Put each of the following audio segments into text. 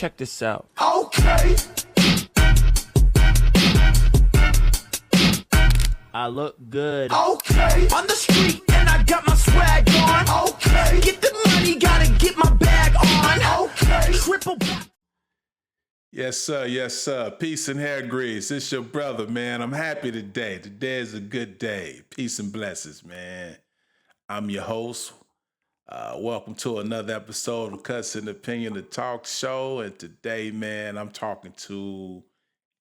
Check this out. Okay. I look good. Okay. On the street and I got my swag on. Okay. Get the money, gotta get my bag on. Okay. Triple. Yes, sir. Yes, sir. Peace and hair grease. It's your brother, man. I'm happy today. Today is a good day. Peace and blessings, man. I'm your host. Welcome to another episode of Cuts and Opinion, the talk show. And today, man, I'm talking to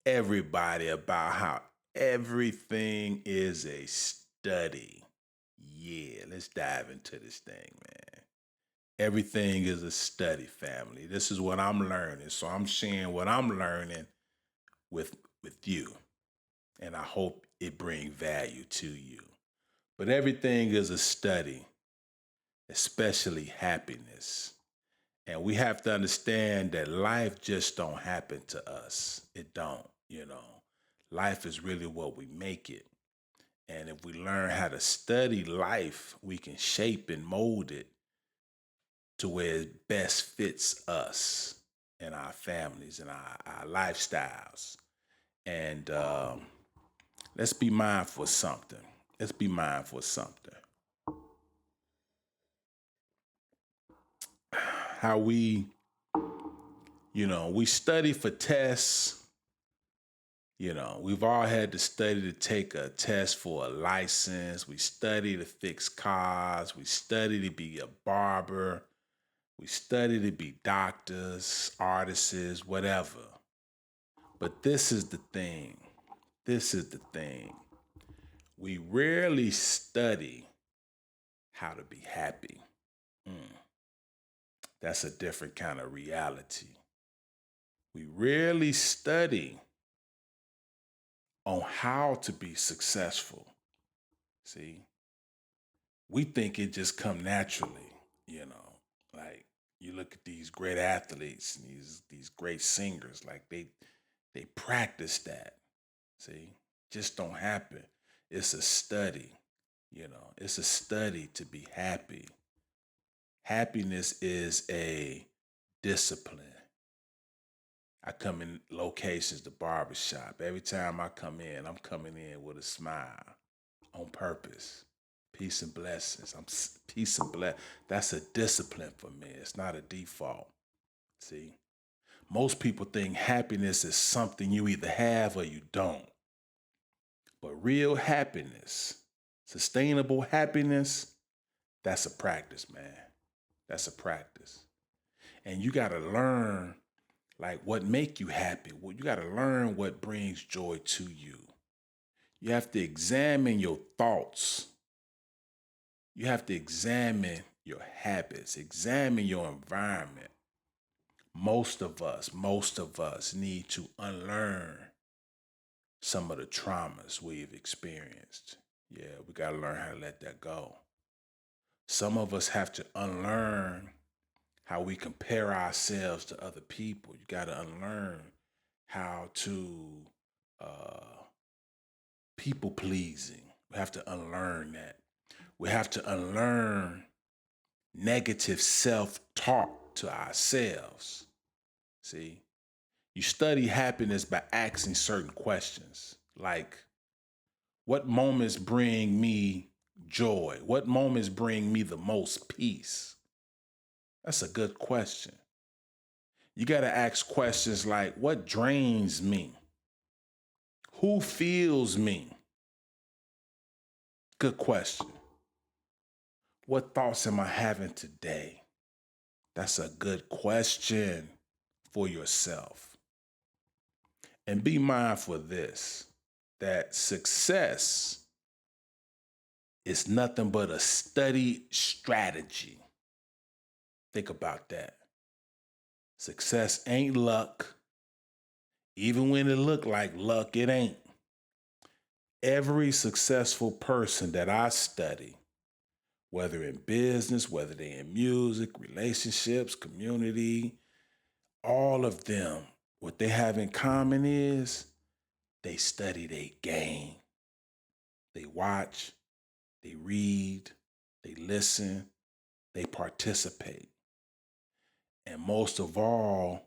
everybody about how everything is a study. Yeah, let's dive into this thing, man. Everything is a study, family. This is what I'm learning. So I'm sharing what I'm learning with you. And I hope it brings value to you. But everything is a study, especially happiness. And we have to understand that life just don't happen to us. It don't, Life is really what we make it. And if we learn how to study life, we can shape and mold it to where it best fits us and our families and our lifestyles. And let's be mindful of something. Let's be mindful of something. How we study for tests. We've all had to study to take a test for a license. We study to fix cars. We study to be a barber. We study to be doctors, artists, whatever. But this is the thing. We rarely study how to be happy. That's a different kind of reality. We rarely study on how to be successful. See, we think it just come naturally, like you look at these great athletes and these great singers, like they practice that. See, just don't happen. It's a study, it's a study to be happy. Happiness is a discipline. I come in locations, the barbershop. Every time I come in, I'm coming in with a smile on purpose. Peace and blessings. Peace and bless. That's a discipline for me. It's not a default. See, most people think happiness is something you either have or you don't. But real happiness, sustainable happiness, that's a practice, man. That's a practice. And you got to learn what make you happy. Well, you got to learn what brings joy to you. You have to examine your thoughts. You have to examine your habits, examine your environment. Most of us need to unlearn some of the traumas we've experienced. Yeah, we got to learn how to let that go. Some of us have to unlearn how we compare ourselves to other people. You got to unlearn how to people pleasing. We have to unlearn that. We have to unlearn negative self-talk to ourselves. See, you study happiness by asking certain questions, like, what moments bring me joy? What moments bring me the most peace? That's a good question. You got to ask questions like, what drains me? Who feels me? Good question. What thoughts am I having today? That's a good question for yourself. And be mindful of this, that success is nothing but a study strategy. Think about that. Success ain't luck. Even when it look like luck, it ain't. Every successful person that I study, whether in business, whether they're in music, relationships, community, all of them, what they have in common is they study their game. They watch, they read, they listen, they participate. And most of all,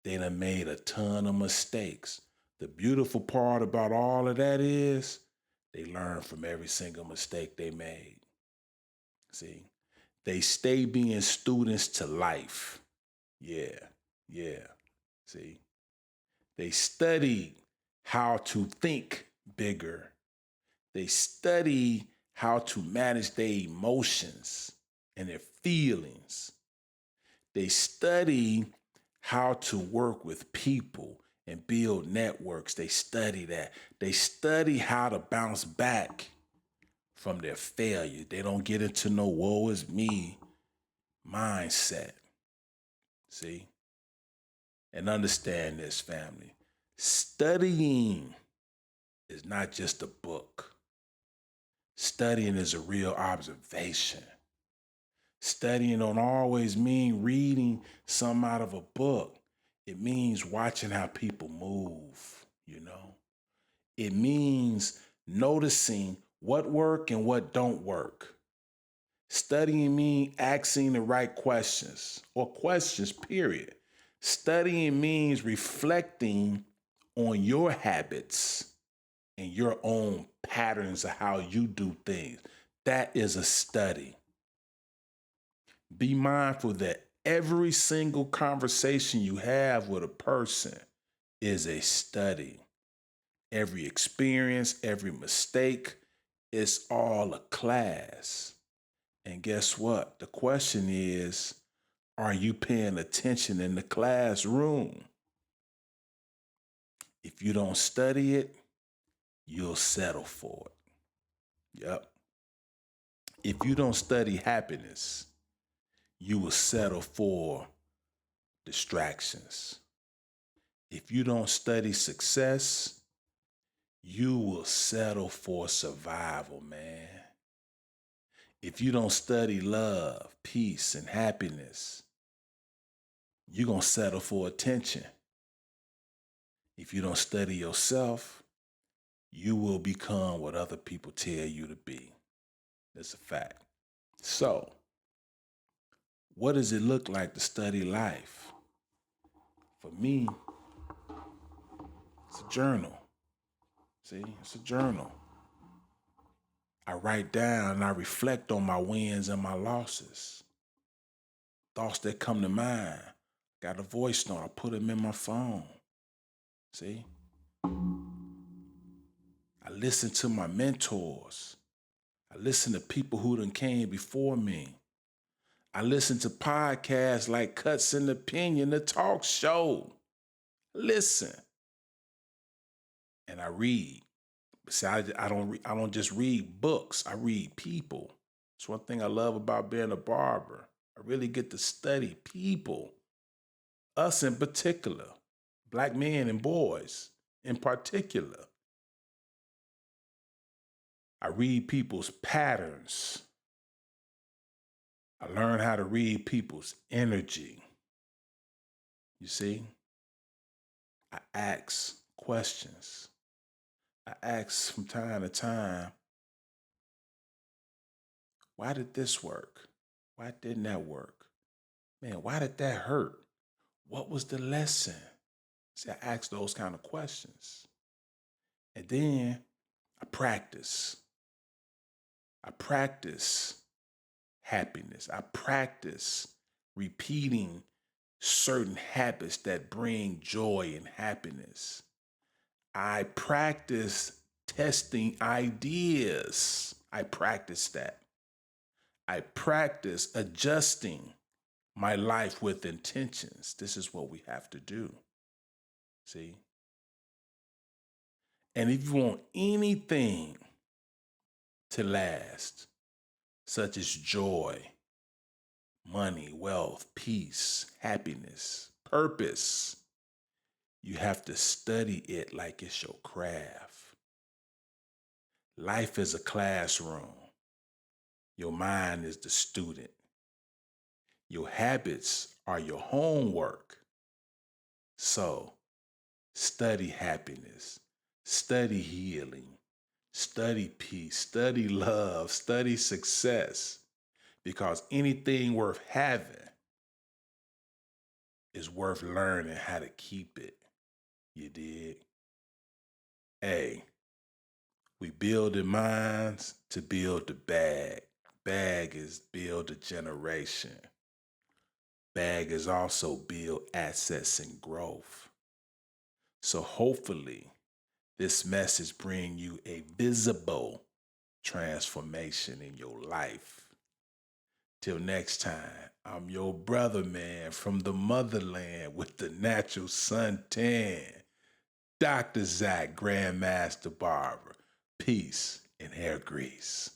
They done made a ton of mistakes. The beautiful part about all of that is they learn from every single mistake they made. See, they stay being students to life. Yeah, yeah. See, they study how to think bigger. They study how to manage their emotions and their feelings. They study how to work with people and build networks. They study that. They study how to bounce back from their failure. They don't get into no woe is me mindset. See? And understand this, family. Studying is not just a book. Studying is a real observation. Studying don't always mean reading something out of a book. It means watching how people move, you know? It means noticing what work and what don't work. Studying means asking the right questions or questions, period. Studying means reflecting on your habits and your own patterns of how you do things. That is a study. Be mindful that every single conversation you have with a person is a study. Every experience, every mistake, it's all a class. And guess what? The question is, are you paying attention in the classroom? If you don't study it, you'll settle for it. Yep. If you don't study happiness, you will settle for distractions. If you don't study success, you will settle for survival, man. If you don't study love, peace, and happiness, you're going to settle for attention. If you don't study yourself, you will become what other people tell you to be. That's a fact. So, what does it look like to study life? For me, it's a journal. See, it's a journal. I write down and I reflect on my wins and my losses. Thoughts that come to mind. Got a voice note, I put them in my phone. See? I listen to my mentors. I listen to people who done came before me. I listen to podcasts like Cuts and Opinion, the talk show. Listen. And I read. See, I don't just read books. I read people. It's one thing I love about being a barber. I really get to study people. Us in particular. Black men and boys in particular. I read people's patterns. I learn how to read people's energy. You see? I ask questions. I ask from time to time, why did this work? Why didn't that work? Man, why did that hurt? What was the lesson? See, I ask those kind of questions. And then I practice. I practice happiness. I practice repeating certain habits that bring joy and happiness. I practice testing ideas. I practice that. I practice adjusting my life with intentions. This is what we have to do. See? And if you want anything to last, such as joy, money, wealth, peace, happiness, purpose, you have to study it like it's your craft. Life is a classroom. Your mind is the student. Your habits are your homework. So, study happiness, study healing, study peace, study love, study success. Because anything worth having is worth learning how to keep it. You dig? Hey, we building minds to build the bag. Bag is build a generation. Bag is also build assets and growth. So hopefully this message bring you a visible transformation in your life. Till next time, I'm your brother, man, from the motherland with the natural suntan. Dr. Zach, Grandmaster Barber. Peace and hair grease.